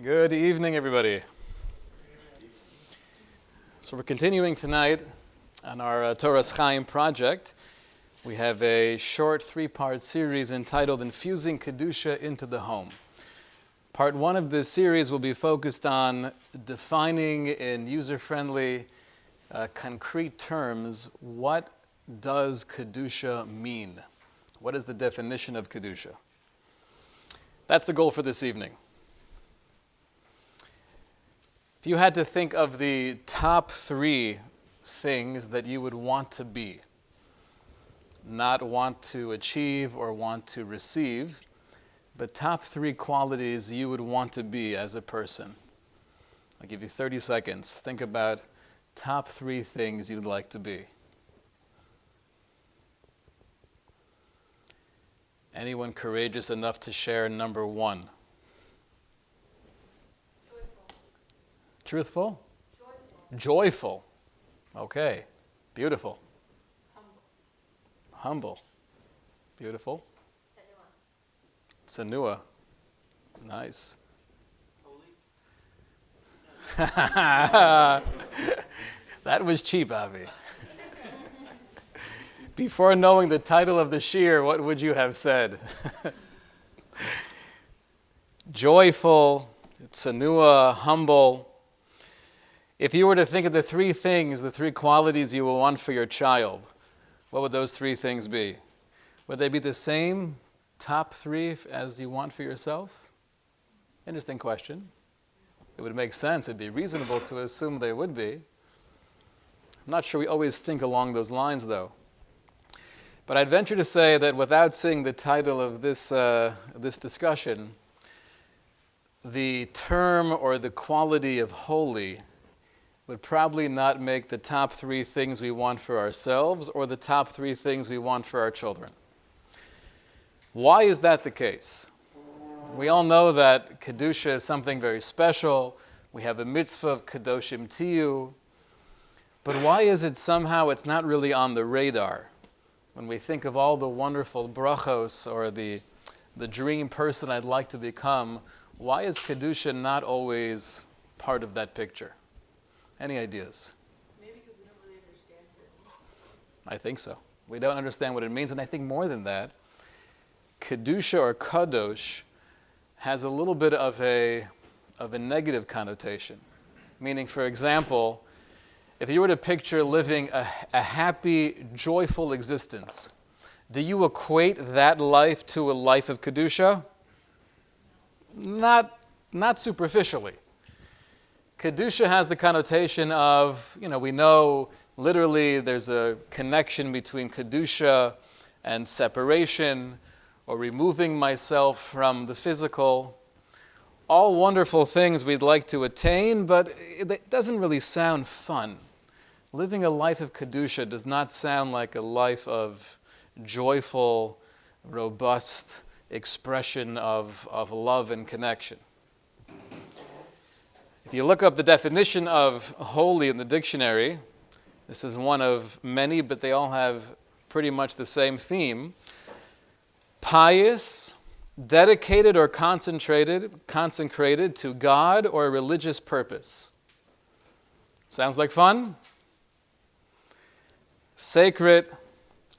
Good evening, everybody. So we're continuing tonight on our Toras Chaim project. We have a short three-part series entitled Infusing Kedusha into the Home. Part one of this series will be focused on defining in user-friendly, concrete terms, what does Kedusha mean? What is the definition of Kedusha? That's the goal for this evening. If you had to think of the top three things that you would want to be, not want to achieve or want to receive, but top three qualities you would want to be as a person. I'll give you 30 seconds. Think about top three things you'd like to be. Anyone courageous enough to share number one? Truthful? Joyful. Okay. Beautiful. Humble. Beautiful. Tsanua. Nice. That was cheap, Avi. Before knowing the title of the shir, what would you have said? Joyful, tsanua, humble. If you were to think of the three things, the three qualities you will want for your child, what would those three things be? Would they be the same top three as you want for yourself? Interesting question. It would make sense. It'd be reasonable to assume they would be. I'm not sure we always think along those lines, though. But I'd venture to say that without seeing the title of this discussion, the term or the quality of holy would probably not make the top three things we want for ourselves or the top three things we want for our children. Why is that the case? We all know that Kedusha is something very special. We have a mitzvah of Kedoshim Tiyu. But why is it somehow it's not really on the radar? When we think of all the wonderful brachos or the dream person I'd like to become, why is Kedusha not always part of that picture? Any ideas? Maybe because we don't really understand it. I think so. We don't understand what it means, and I think more than that, Kedusha or Kadosh has a little bit of a negative connotation. Meaning, for example, if you were to picture living a happy, joyful existence, do you equate that life to a life of Kedusha? Not superficially. Kedusha has the connotation of, we know literally there's a connection between Kedusha and separation or removing myself from the physical. All wonderful things we'd like to attain, but it doesn't really sound fun. Living a life of Kedusha does not sound like a life of joyful, robust expression of love and connection. If you look up the definition of holy in the dictionary, this is one of many, but they all have pretty much the same theme. Pious, dedicated or consecrated to God or a religious purpose. Sounds like fun? Sacred,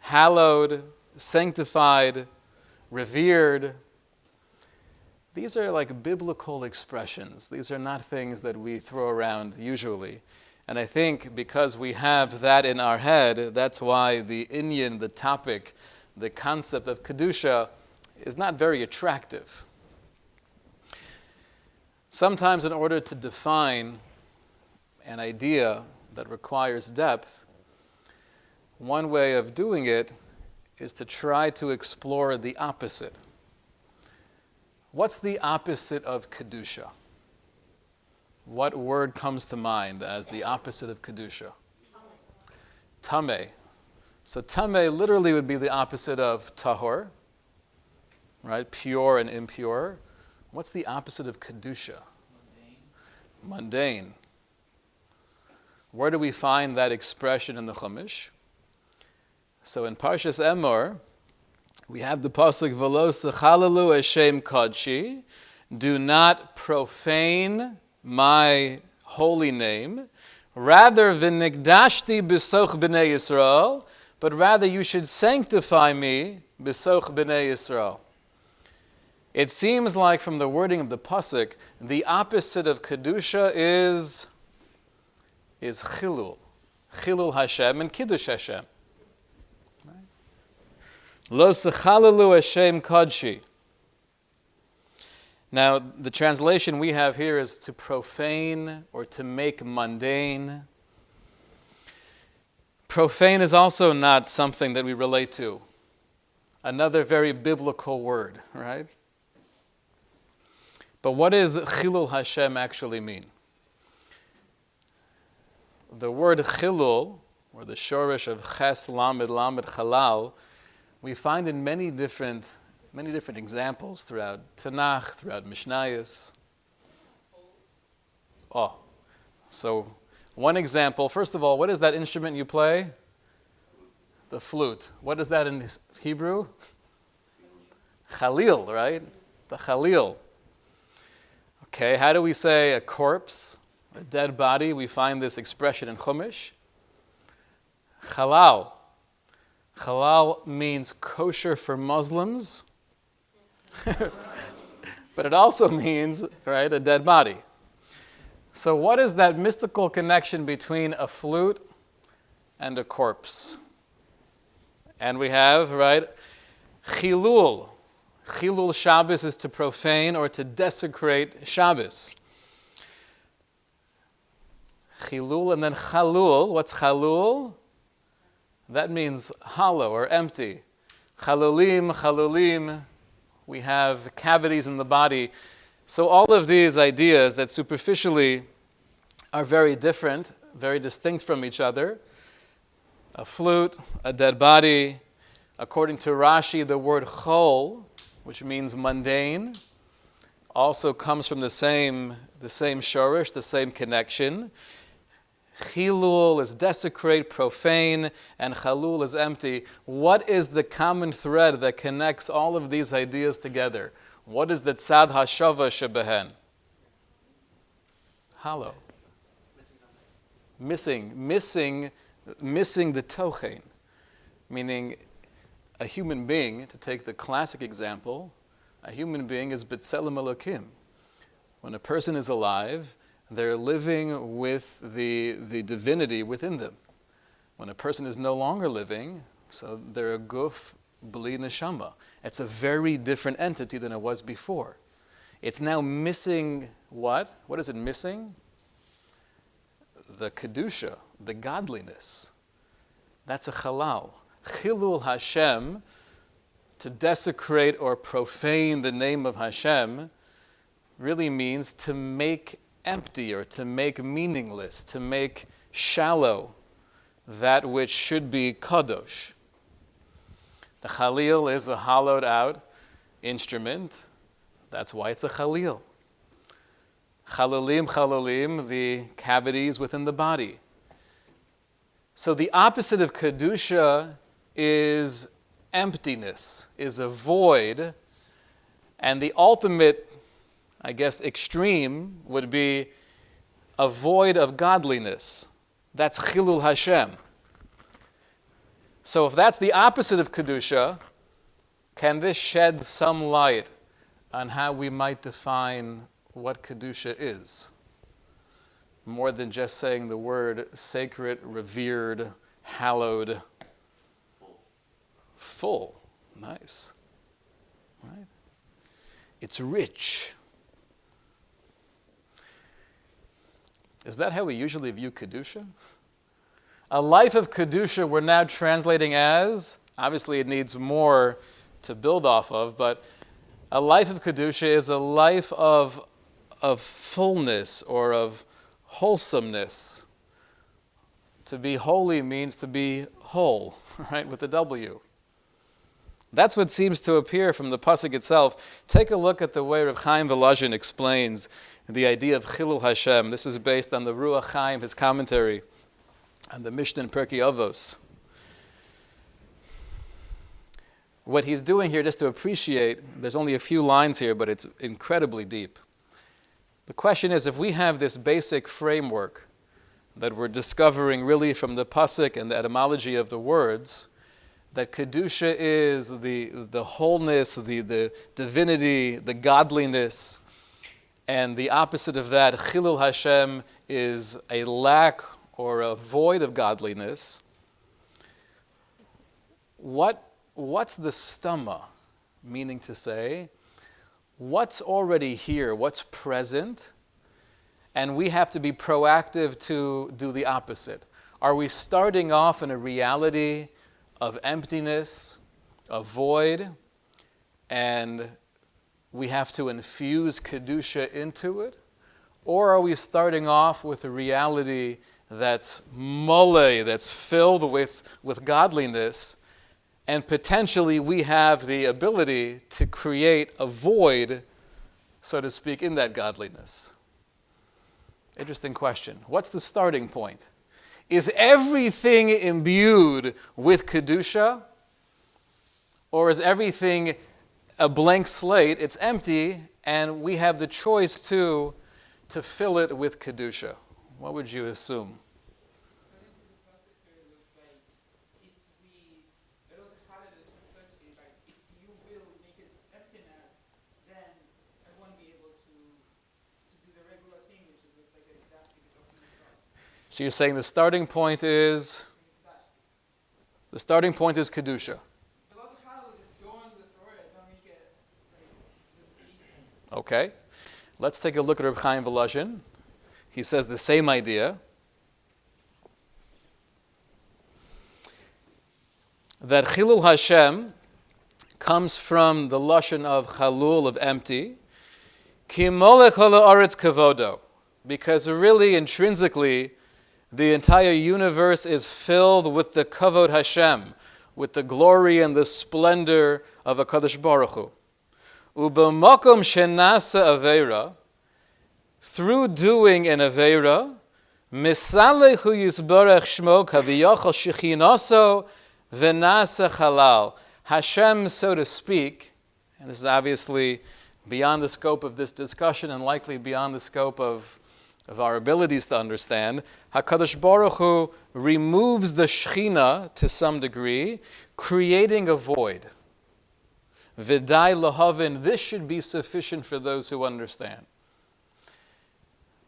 hallowed, sanctified, revered. These are like biblical expressions. These are not things that we throw around usually. And I think because we have that in our head, that's why the inyan, the topic, the concept of Kedusha is not very attractive. Sometimes in order to define an idea that requires depth, one way of doing it is to try to explore the opposite. What's the opposite of Kedusha? What word comes to mind as the opposite of Kedusha? Tameh. So tameh literally would be the opposite of tahor, right? Pure and impure. What's the opposite of Kedusha? Mundane. Where do we find that expression in the Chumash? So in Parshas Emor, we have the pasuk V'lo sechalelu Hashem kadshi do not profane my holy name. Rather, v'nikdashti b'soch b'nei Yisrael, but rather you should sanctify me b'soch b'nei Yisrael. It seems like from the wording of the pasuk, the opposite of Kedusha is Chilul. Chilul Hashem and Kiddush Hashem. Lo s'chalalu Hashem kodshi. Now, the translation we have here is to profane or to make mundane. Profane is also not something that we relate to. Another very biblical word, right? But what does Chilul Hashem actually mean? The word Chilul, or the shorish of Ches Lamed Lamed Chalal, we find in many different examples throughout Tanakh, throughout Mishnayos. Oh, so one example. First of all, what is that instrument you play? The flute. What is that in Hebrew? Chalil, right? The Chalil. Okay, how do we say a corpse, a dead body? We find this expression in Chumash. Halal. Halal means kosher for Muslims, but it also means, right, a dead body. So what is that mystical connection between a flute and a corpse? And we have, right, chilul. Chilul Shabbos is to profane or to desecrate Shabbos. Chilul and then chalul. What's chalul? That means hollow or empty. Chalulim. We have cavities in the body. So all of these ideas that superficially are very different, very distinct from each other. A flute, a dead body. According to Rashi, the word chol, which means mundane, also comes from the same shorish, the same connection. Chilul is desecrate, profane, and chalul is empty. What is the common thread that connects all of these ideas together? What is the tzad hashava shebehen? Hollow. Missing the tochen. Meaning, a human being, to take the classic example, a human being is b'tselem Elokim. When a person is alive, they're living with the divinity within them. When a person is no longer living, so they're a guf b'li neshama. It's a very different entity than it was before. It's now missing what? What is it missing? The Kedusha, the godliness. That's a halal. Chilul Hashem, to desecrate or profane the name of Hashem, really means to make empty or to make meaningless, to make shallow that which should be kadosh. The chalil is a hollowed out instrument. That's why it's a chalil. Chalulim, the cavities within the body. So the opposite of Kedusha is emptiness, is a void, and the ultimate, I guess, extreme would be a void of godliness. That's Chilul Hashem. So if that's the opposite of Kedusha, can this shed some light on how we might define what Kedusha is? More than just saying the word sacred, revered, hallowed. Full. Nice. Right? It's rich. Is that how we usually view Kedusha? A life of Kedusha we're now translating as, obviously it needs more to build off of, but a life of Kedusha is a life of fullness or of wholesomeness. To be holy means to be whole, right, with a W. That's what seems to appear from the pasuk itself. Take a look at the way Reb Chaim Volozhin explains the idea of Chilul Hashem. This is based on the Ruach Chaim, his commentary on the Mishnah in Pirkei Avos. What he's doing here, just to appreciate, there's only a few lines here, but it's incredibly deep. The question is, if we have this basic framework that we're discovering really from the pasuk and the etymology of the words, that Kedusha is the wholeness, the divinity, the godliness, and the opposite of that, Chilul Hashem, is a lack or a void of godliness. What's the stomach, meaning to say, what's already here, what's present, and we have to be proactive to do the opposite. Are we starting off in a reality of emptiness, of void, and we have to infuse Kedusha into it? Or are we starting off with a reality that's mole, that's filled with godliness, and potentially we have the ability to create a void, so to speak, in that godliness? Interesting question. What's the starting point? Is everything imbued with Kedusha? Or is everything a blank slate? It's empty, and we have the choice to fill it with Kedusha. What would you assume? So you're saying the starting point is Kedusha. Okay. Let's take a look at Reb Chaim Volozhin. He says the same idea. That Chilul Hashem comes from the lashon of chalul, of empty. Ki molech ha'aretz kavodo. Because really, intrinsically, the entire universe is filled with the kavod Hashem, with the glory and the splendor of HaKadosh Baruch Hu. Ubamakom shenasa aveira, through doing an aveira, misalechu yisbarach shmo kaviyachal shechinaso v'nasa chalal. Hashem, so to speak, and this is obviously beyond the scope of this discussion and likely beyond the scope of our abilities to understand, HaKadosh Baruch Hu removes the Shechina to some degree, creating a void. V'dai lahavin, this should be sufficient for those who understand.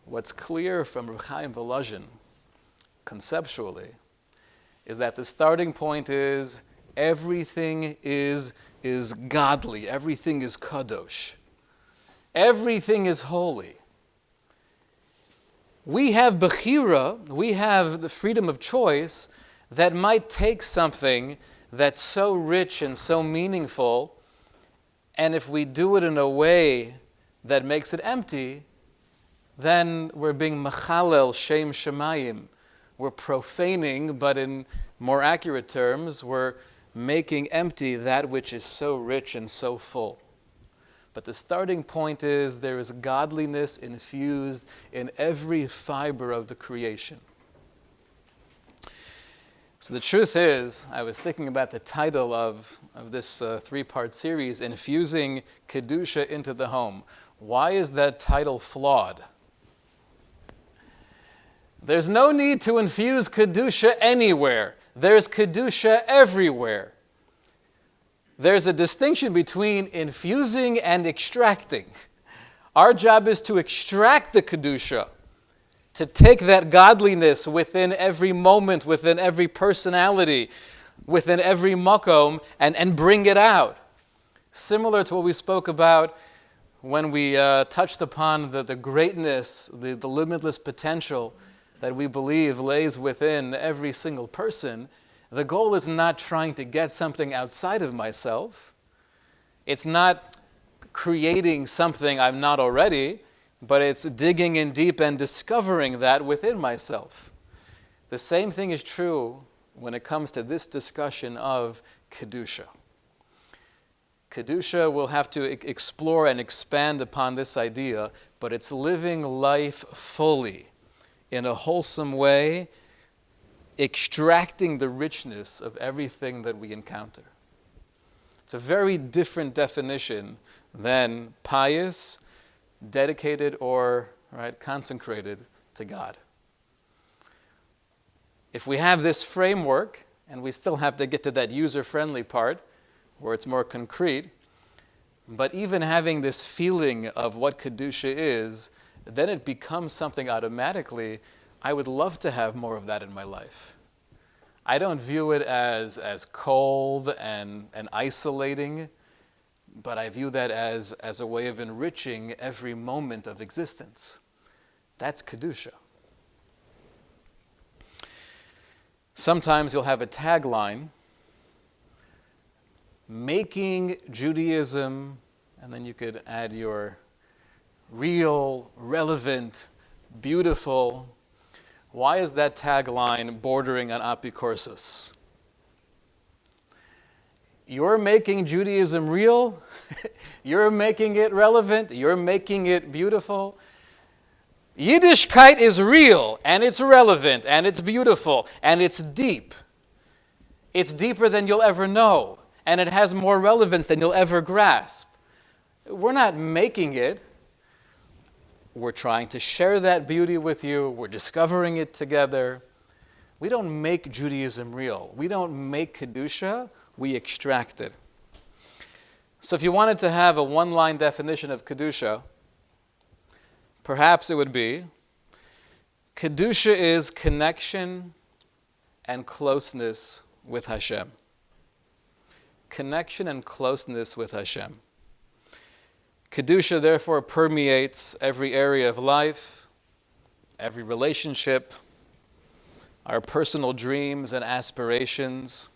What's clear from Reb Chaim Volozhin, conceptually, is that the starting point is everything is godly, everything is kadosh, everything is holy. We have bechira, we have the freedom of choice that might take something that's so rich and so meaningful, and if we do it in a way that makes it empty, then we're being machalel shem shemayim. We're profaning, but in more accurate terms, we're making empty that which is so rich and so full. But the starting point is there is godliness infused in every fiber of the creation. So the truth is, I was thinking about the title of this three-part series, Infusing Kedusha into the Home. Why is that title flawed? There's no need to infuse Kedusha anywhere. There's Kedusha everywhere. There's a distinction between infusing and extracting. Our job is to extract the Kedusha, to take that godliness within every moment, within every personality, within every makom, and bring it out. Similar to what we spoke about when we touched upon the greatness, the limitless potential that we believe lays within every single person. The goal is not trying to get something outside of myself. It's not creating something I'm not already, but it's digging in deep and discovering that within myself. The same thing is true when it comes to this discussion of Kedusha. Kedusha will have to explore and expand upon this idea, but it's living life fully, in a wholesome way, extracting the richness of everything that we encounter. It's It's a very different definition than pious, dedicated, or consecrated to God. If we have this framework, and we still have to get to that user-friendly part, where it's more concrete, but even having this feeling of what Kedusha is, then it becomes something automatically. I would love to have more of that in my life. I don't view it as cold and isolating, but I view that as a way of enriching every moment of existence. That's Kedusha. Sometimes you'll have a tagline, making Judaism, and then you could add your real, relevant, beautiful. Why is that tagline bordering on apikorsus? You're making Judaism real, you're making it relevant, you're making it beautiful. Yiddishkeit is real, and it's relevant, and it's beautiful, and it's deep. It's deeper than you'll ever know, and it has more relevance than you'll ever grasp. We're not making it. We're trying to share that beauty with you. We're discovering it together. We don't make Judaism real. We don't make Kedusha. We extract it. So if you wanted to have a one-line definition of Kedusha, perhaps it would be, Kedusha is connection and closeness with Hashem. Connection and closeness with Hashem. Kedusha, therefore, permeates every area of life, every relationship, our personal dreams and aspirations,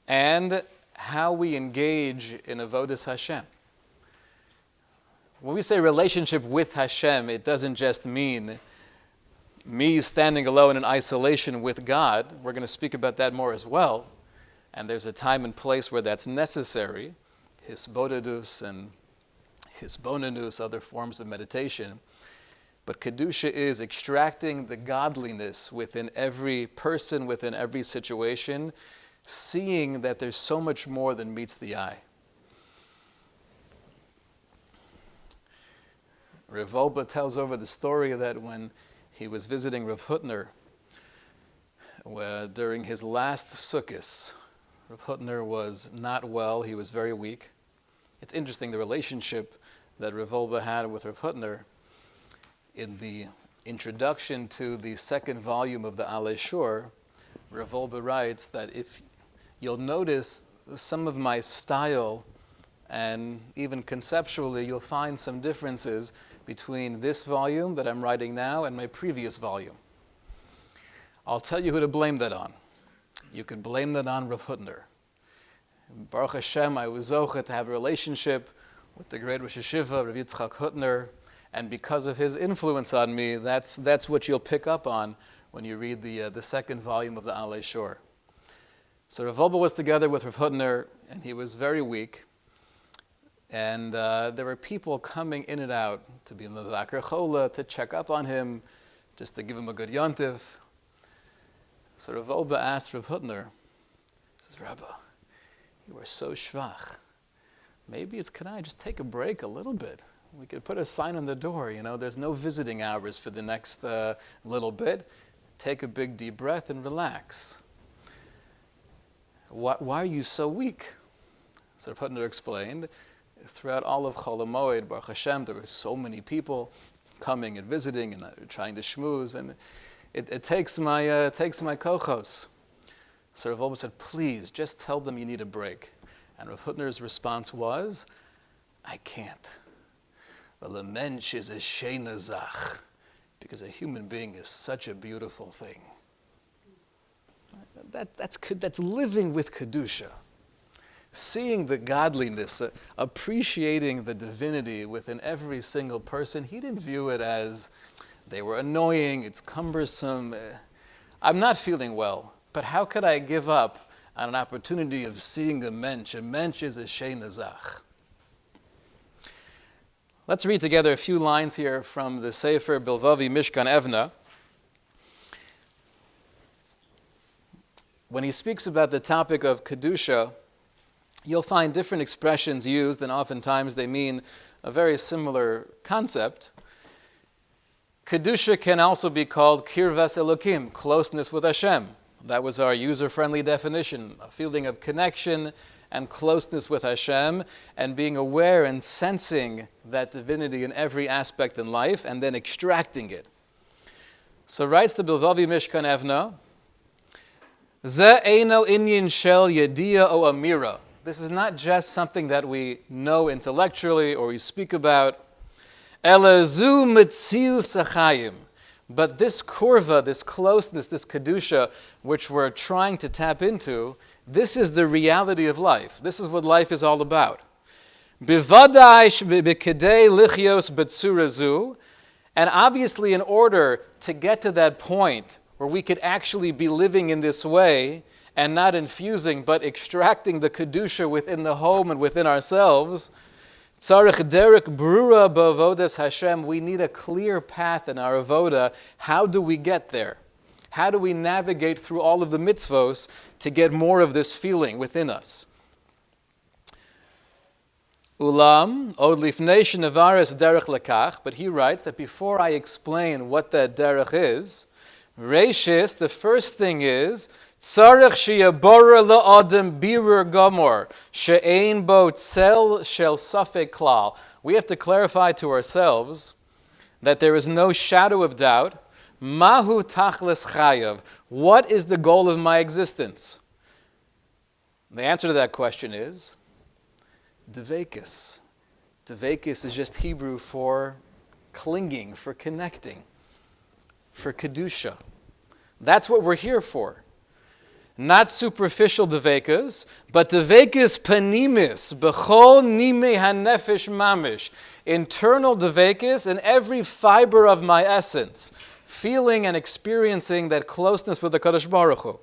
and how we engage in avodas Hashem. When we say relationship with Hashem, it doesn't just mean me standing alone in isolation with God. We're going to speak about that more as well. And there's a time and place where that's necessary. Hisbodedus and hisbonenus, other forms of meditation. But Kedusha is extracting the godliness within every person, within every situation, seeing that there's so much more than meets the eye. Rav Wolbe tells over the story that when he was visiting Rav Hutner, during his last Sukkos, Rav Hutner was not well, he was very weak. It's interesting, the relationship that Rav Wolbe had with Rav Hutner. In the introduction to the second volume of the Alei Shur, Rav Wolbe writes that if you'll notice some of my style, and even conceptually you'll find some differences between this volume that I'm writing now and my previous volume. I'll tell you who to blame that on. You could blame that on Rav Hutner. Baruch Hashem, I was zocheh to have a relationship with the great Rosh Hashiva, Rav Yitzchak Hutner, and because of his influence on me, that's what you'll pick up on when you read the second volume of the Alei Shur. So Rav Wolbe was together with Rav Hutner, and he was very weak. And there were people coming in and out to be mevaker chola, to check up on him, just to give him a good yontif. So Rav Wolbe asked Rav Hutner, he says, Rabbi, you are so shvach. Maybe can I just take a break a little bit? We could put a sign on the door, there's no visiting hours for the next little bit. Take a big deep breath and relax. Why are you so weak? So Rav Hutner explained, throughout all of Chol HaMoed, Baruch Hashem, there were so many people coming and visiting and trying to schmooze, and it takes my kochos. So Rav Wolbe said, please, just tell them you need a break. And Rav Hutner's response was, I can't. Well, a mensch is a sheina zach, because a human being is such a beautiful thing. That's living with Kedusha. Seeing the godliness, appreciating the divinity within every single person. He didn't view it as they were annoying, it's cumbersome. I'm not feeling well, but how could I give up on an opportunity of seeing a mensch? A mensch is a sheina zach. Let's read together a few lines here from the Sefer Bilvavi Mishkan Evna. When he speaks about the topic of Kedusha, you'll find different expressions used, and oftentimes they mean a very similar concept. Kedusha can also be called kirvas Elokim, closeness with Hashem. That was our user-friendly definition, a feeling of connection and closeness with Hashem, and being aware and sensing that divinity in every aspect in life, and then extracting it. So writes the Bilvavi Mishkan Evna, Ze eino inyan shel yediya o amira. This is not just something that we know intellectually or we speak about. Elazu metzius achayim. But this kurva, this closeness, this kedusha, which we're trying to tap into, this is the reality of life. This is what life is all about. Bivadai b'kedei lichios b'tzurazu. And obviously, in order to get to that point where we could actually be living in this way and not infusing, but extracting the Kedusha within the home and within ourselves, tzarich derek brura b'avodas Hashem, we need a clear path in our avoda. How do we get there? How do we navigate through all of the mitzvos to get more of this feeling within us? Ulam, od lifnei shenavares derech lekach, but he writes that before I explain what that derech is, reishis, the first thing is, tzarech sheyabora la'adam birur gomor, she'ein bo tzel shel safek klal. We have to clarify to ourselves that there is no shadow of doubt. Mahu tachlis chayav. What is the goal of my existence? The answer to that question is Dvekis. Dvekis is just Hebrew for clinging, for connecting, for Kedusha. That's what we're here for. Not superficial Dvekas, but Dvekis panimis, b'chol nime hanefesh mamish. Internal Dvekis in every fiber of my essence, feeling and experiencing that closeness with the Kadosh Baruch Hu.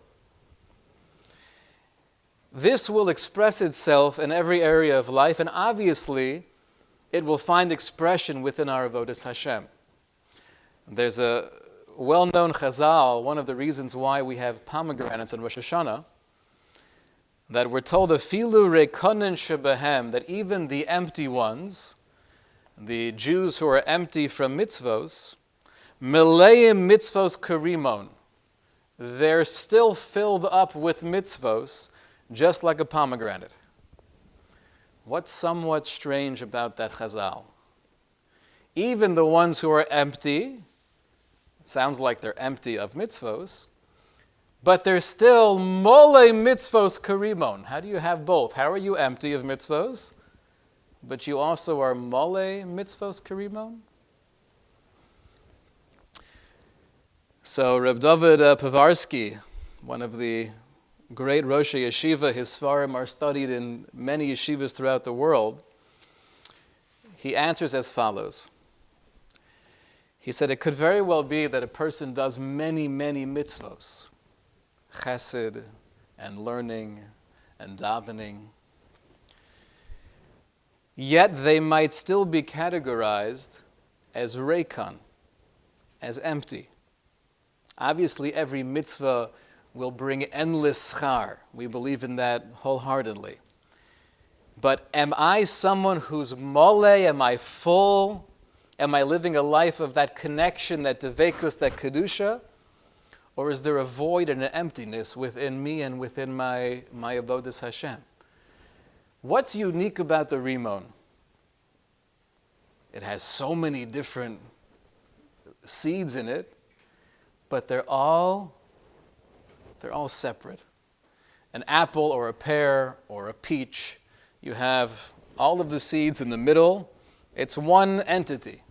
This will express itself in every area of life, and obviously, it will find expression within our avodas Hashem. There's a well-known chazal, one of the reasons why we have pomegranates in Rosh Hashanah, that we're told afilu rekonen shebehem, that even the empty ones, the Jews who are empty from mitzvos, meleim mitzvos karimon, they're still filled up with mitzvos, just like a pomegranate. What's somewhat strange about that chazal? Even the ones who are empty, it sounds like they're empty of mitzvos, but they're still mole mitzvos karimon. How do you have both? How are you empty of mitzvos, but you also are mole mitzvos karimon? So Reb David Povarsky, one of the great Rosh Yeshiva, his svarim are studied in many yeshivas throughout the world. He answers as follows. He said, it could very well be that a person does many, many mitzvos, chesed and learning and davening, yet they might still be categorized as reikon, as empty. Obviously, every mitzvah will bring endless schar. We believe in that wholeheartedly. But am I someone who's mole? Am I full? Am I living a life of that connection, that devekus, that kedusha? Or is there a void and an emptiness within me and within my avodas Hashem? What's unique about the Rimon? It has so many different seeds in it, but they're all separate. An apple or a pear or a peach, you have all of the seeds in the middle. It's one entity.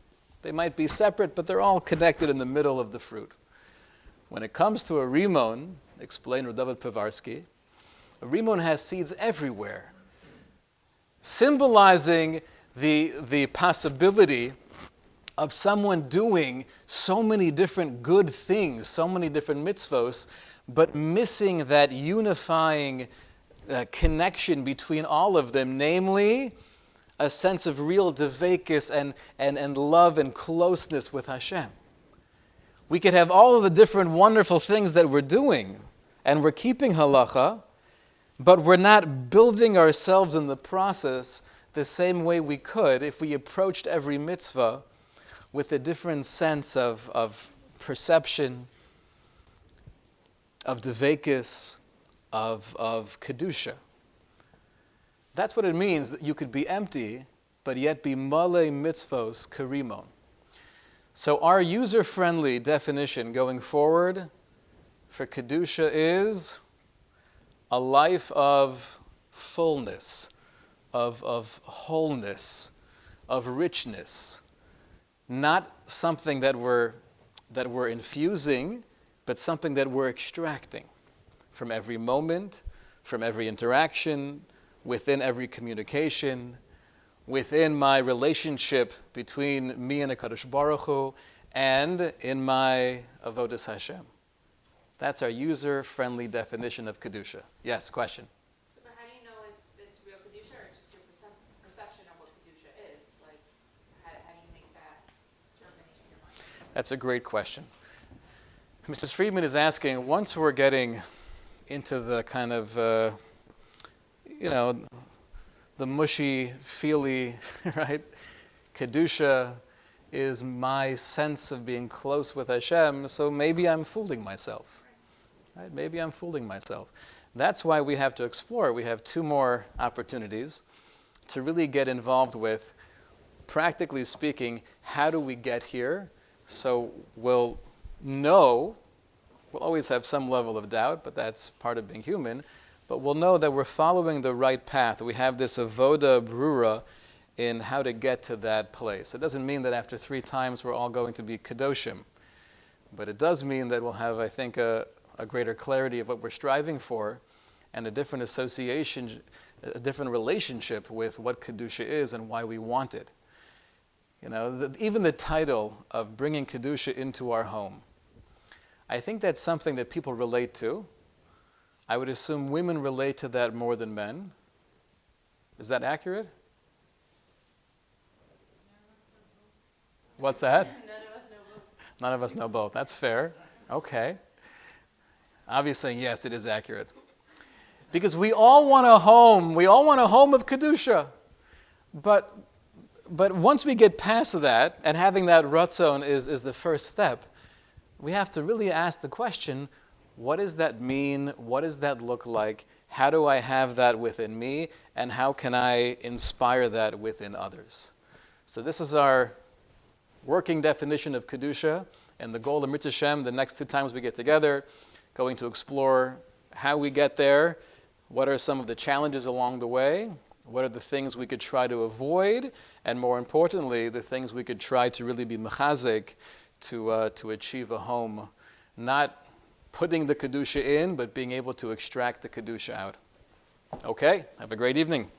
They might be separate, but they're all connected in the middle of the fruit. When it comes to a rimon, explained Rav David Povarsky, a rimon has seeds everywhere, symbolizing the possibility of someone doing so many different good things, so many different mitzvos, but missing that unifying connection between all of them, namely a sense of real devekis and love and closeness with Hashem. We could have all of the different wonderful things that we're doing, and we're keeping halacha, But we're not building ourselves in the process the same way we could if we approached every mitzvah with a different sense of perception, of devekis, of Kedusha. That's what it means that you could be empty, but yet be male mitzvos karimon. So our user-friendly definition going forward for Kedusha is a life of fullness, of wholeness, of richness. Not something that we're infusing, but something that we're extracting from every moment, from every interaction, within every communication, within my relationship between me and HaKadosh Baruch Hu, and in my avodas Hashem. That's our user-friendly definition of Kedusha. Yes, question? So, but how do you know if it's real Kedusha or it's just your perception of what Kedusha is? Like, how do you make that determination in your mind? That's a great question. Mrs. Friedman is asking, once we're getting into the kind of, the mushy, feely, right? Kedusha is my sense of being close with Hashem, so maybe I'm fooling myself. Right? Maybe I'm fooling myself. That's why we have to explore. We have 2 more opportunities to really get involved with, practically speaking, how do we get here? So we'll know, we'll always have some level of doubt, but that's part of being human, but we'll know that we're following the right path. We have this avoda brura in how to get to that place. It doesn't mean that after 3 times we're all going to be kadoshim, but it does mean that we'll have, I think, a greater clarity of what we're striving for and a different association, a different relationship with what Kedusha is and why we want it. Even the title of bringing Kedusha into our home, I think that's something that people relate to. I would assume women relate to that more than men. Is that accurate? What's that? None of us know both. None of us know both. That's fair. Okay. Obviously, yes, it is accurate. Because we all want a home. We all want a home of Kedusha. But once we get past that, and having that ratzon is the first step, we have to really ask the question, what does that mean? What does that look like? How do I have that within me? And how can I inspire that within others? So this is our working definition of Kedusha, and the goal of Mitzvah Shem, the next 2 times we get together, going to explore how we get there, what are some of the challenges along the way, what are the things we could try to avoid, and more importantly, the things we could try to really be mechazek to achieve a home, not putting the Kedusha in, but being able to extract the Kedusha out. Okay, have a great evening.